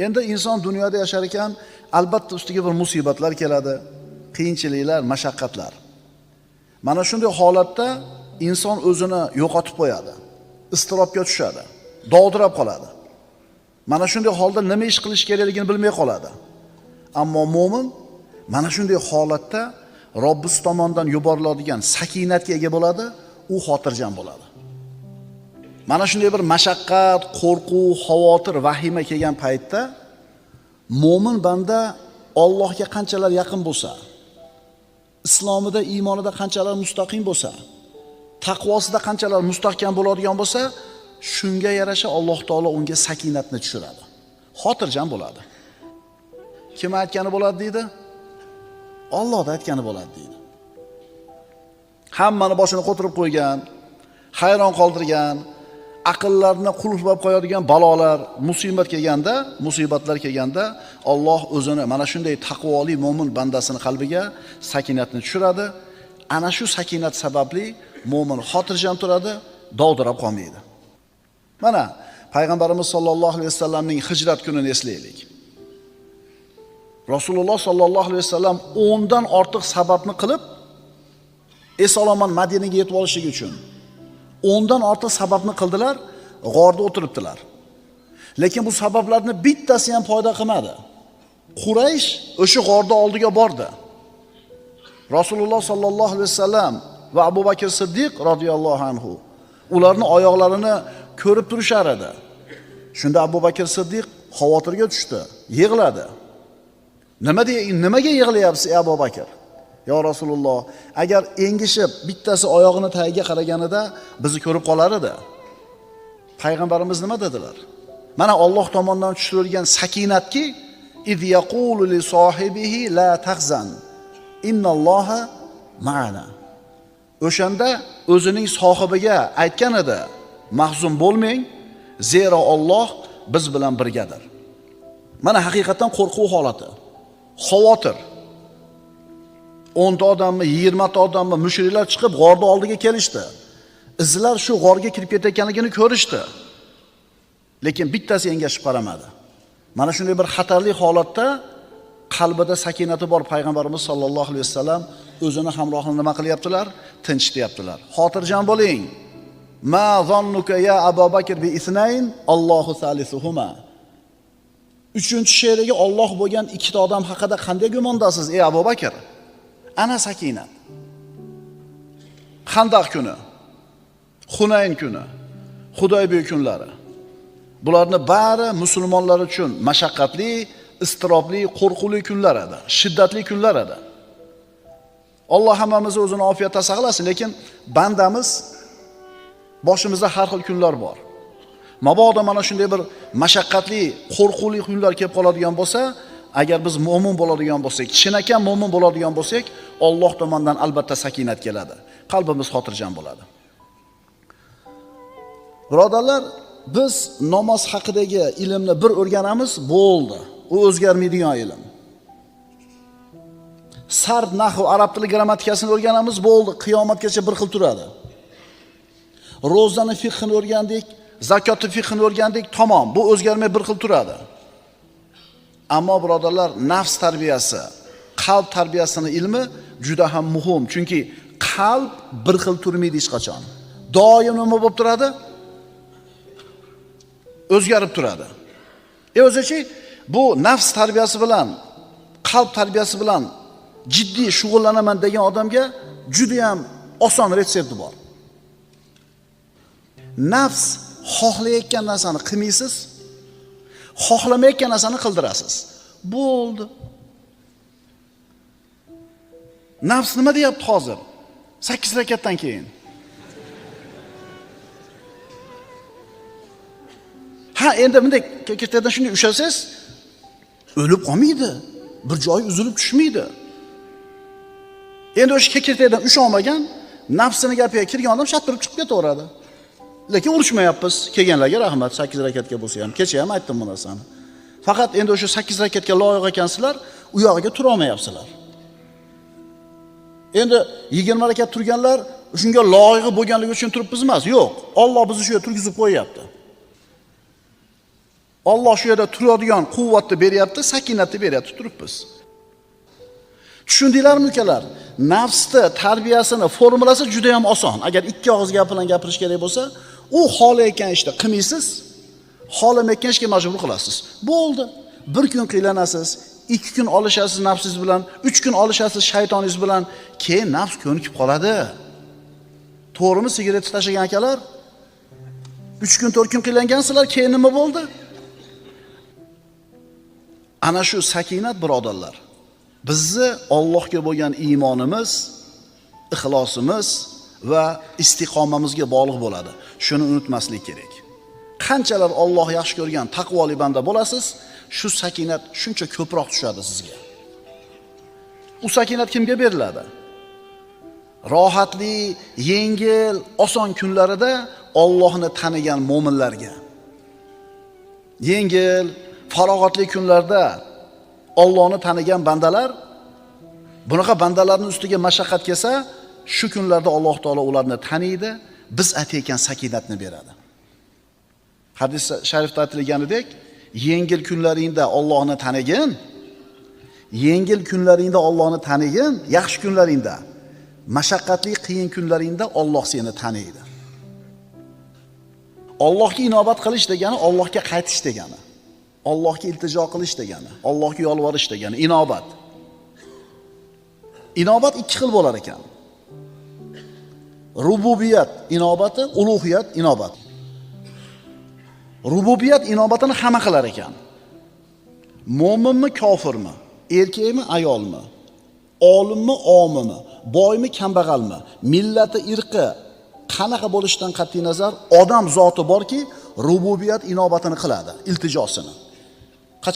Endi inson dunyoda yashar ekan, albatta ustiga bir musibatlar keladi, qiyinchiliklar, mashaqqatlar. Mana shunday holatda inson o'zini yo'qotib qo'yadi, iztirobga tushadi, dovdirab qoladi. Mana shunday holda nima ish qilish kerakligini bilmay qoladi. Ammo mu'min mana shunday holatda Robbis tomonidan yuboriladigan sakinatga ega bo'ladi, u xotirjam bo'ladi. Mana shunday bir mashaqqat, qo'rquv, xavotir, vahima kelgan paytda mu'min banda Allohga qanchalar yaqin bo'lsa, islomida, iymonida qanchalar mustaqim bo'lsa, taqvosida qanchalar mustahkam bo'ladigan bo'lsa, shunga yarasha Alloh taolo unga sakinatni tushiradi. Xotirjam bo'ladi. Kim aytgani bo'ladi deydi? Alloh aytgani bo'ladi deydi. Hammani boshini qo'tirib qo'ygan, hayron qoldirgan, aqllarni qulflab qo'yadigan balolar, musibatlar kelganda Alloh o'zini mana shunday taqvoli mo'min bandasini qalbiga sakinatni tushiradi. Ana shu sakinat sababli mo'min xotirjam turadi, dovdirab qolmaydi. Mana payg'ambarimiz sollallohu alayhi vasallamning hijrat kunini eslaylik. Rasululloh sollallohu alayhi vasallam 10 dan ortiq sababni qilib eson-omon Madinaga yetib olishligi uchun 10 dan ortiq sababni qildilar, g'orda o'tiribdilar. Lekin bu sabablarni bittasi ham foyda qilmadi. Quraysh o'sha g'orda oldiga bordi. Rasululloh sollallohu alayhi vasallam va Abu Bakr Siddiq radhiyallohu anhu ularni oyoqlarini ko'rib turishar edi. Shunda Abu Bakr Siddiq xavotirga tushdi, yig'ladi. Nimaga yig'layapsiz ey Abu Bakr? Ya Rasululloh, agar engishib bittasi oyog'ini tagiga qaraganida bizni ko'rib qolar edi. Payg'ambarimiz nima dedilar? Mana Alloh tomonidan tushirilgan sakinatki, iz yaqulu li sohibihi la tahzan. Innalloha ma'ana. O'shanda o'zining sohibiga aytgan edi, mahzun bo'lmang, zero Alloh biz bilan birgadir. Mana haqiqatan qo'rquv holati, xavotir. 10 ta odammi, 20 ta odammi mushriklar chiqib g'orda oldiga kelishdi. Izlar shu g'orga kirib ketayotganligini ko'rishdi. Lekin bittasi engashib qaramadi. Mana shunday bir xatarli holatda qalbida sakinati bor payg'ambarimiz sollallohu alayhi vasallam o'zini hamrohini nima qilyaptilar? Tinchityaptilar. Xotirjam bo'ling. Ma zannuka ya Abu Bakr bi isnayn, Allohu salisuhuma. 3-she'riga Alloh bo'lgan ikkita odam haqida qanday gumondasiz ey Abu Bakr? Ana sakinat. Xandaq kuni, Hunayn kuni, Hudaybiya kunlari. Bularni bari musulmonlar uchun mashaqqatli, istirobli, qo'rquvli kunlar edi, shiddatli kunlar edi. Alloh hammamizni o'zini ofiyatda saqlasin, lekin bandamiz boshimizda har xil kunlar bor. Mabodo mana shunday bir mashaqqatli, qo'rquvli kunlar kelib qoladigan bo'lsa, agar biz mo'min bo'ladigan bo'lsak, chinakam mo'min bo'ladigan bo'lsak, Alloh tomonidan albatta sakinat keladi. Qalbimiz xotirjam bo'ladi. Birodarlar, biz namoz haqidagi ilmni bir o'rganamiz, bo'ldi. U o'zgarmaydigan ilm. Sarf, nahv, arab tili grammatikasini o'rganamiz, bo'ldi. Qiyomatgacha bir xil turadi. Ro'zani fiqhini o'rgandik, zakotni fiqhini o'rgandik, tamom, bu o'zgarmay bir xil turadi. Ammo birodarlar, nafs tarbiyasi, qalb tarbiyasining ilmi juda ham muhim. Chunki qalb bir xil turmaydi hech qachon. Doim nima bo'lib turadi? O'zgarib turadi. O'zichi bu nafs tarbiyasi bilan, qalb tarbiyasi bilan jiddiy shug'ullanaman degan odamga juda ham oson retsepti bor. Nafs xohlayotgan narsani qilmaysiz, xohlamayotgan narsani qildirasiz. Bo'ldi. Nafs nima deyapti hozir? 8 rakatdan keyin. Ha, endi bunday kekirtadan shunday ushlasangiz, o'lib qolmaydi. Bir joyi uzilib tushmaydi. Endi o'sha kekirtadan usholmagan, nafsini gapiga kirgan odam shattirib chiqib ketaveradi. Lekin urushmayapmiz. Kelganlarga rahmat, 8 rakatga bo'lsa ham. Kecha ham aytdim bu narsani. Faqat endi o'sha 8 rakatga loyiq ekansizlar, u yog'iga tura olmayapsizlar. Endi 20 rakat turganlar shunga loyiq bo'lganligi uchun turibmiz emas. Yo'q, Alloh bizni shu yerga turgizib qo'yapti. Alloh shu yerda turadigan quvvatni beryapti, sakinatni beryapti turibmiz. Tushundinglarmi ukalar? Nafsni tarbiyasini formulasi juda ham oson. Agar ikki og'iz gap bilan gapirish kerak bo'lsa, u xohlayotgan ishni qilmaysiz, xohlamayotgan ishga majbur qilasiz. Bo'ldi. Bir kun qiylanasiz, 2 kun olishasiz nafsingiz bilan, 3 kun olishasiz shaytoningiz bilan, keyin nafs ko'nikib qoladi. To'g'rimi, sigaretni tashlagan akalar? 3 kun 4 kun qiylangansizlar, keyin nima bo'ldi? Ana shu sakinat birodarlar. Bizni Allohga bo'lgan iymonimiz, ixlosimiz va istiqomamizga bog'liq bo'ladi. Shuni unutmaslik kerak. Qanchalar Alloh yaxshi ko'rgan taqvoli banda bo'lasiz, shu sakinat shuncha ko'proq tushadi sizga. U sakinat kimga beriladi? Rohatli, yengil, oson kunlarida Allohni tanigan mo'minlarga. Yengil, farog'atli kunlarda Allohni tanigan bandalar, bunaqa bandalarning ustiga mashaqqat kelsa, shu kunlarda Alloh taolo ularni taniydi, biz aytayotgan sakinatni beradi. Hadis sharifda aytilganidek, yengil kunlaringda Allohni tanigin, yengil kunlaringda Allohni tanigin, yaxshi kunlaringda, mashaqqatli qiyin kunlaringda Alloh seni taniydi. Allohga inobat qilish degani Allohga qaytish degani. Allohga iltijo qilish degani, Allohga yolvorish degani inobat. Inobat ikki xil bo'lar ekan. Rububiyat inobati, ulug'iyat inobat. Rububiyat inobatini hamma qilar ekan. Mo'minmi, kofirmi, erkakmi, ayolmi, olimmi, omimi, boymi, kambag'almi, millati, irqi qanaqa bo'lishidan qat'iy nazar odam zoti borki, rububiyat inobatini qiladi, iltijosini.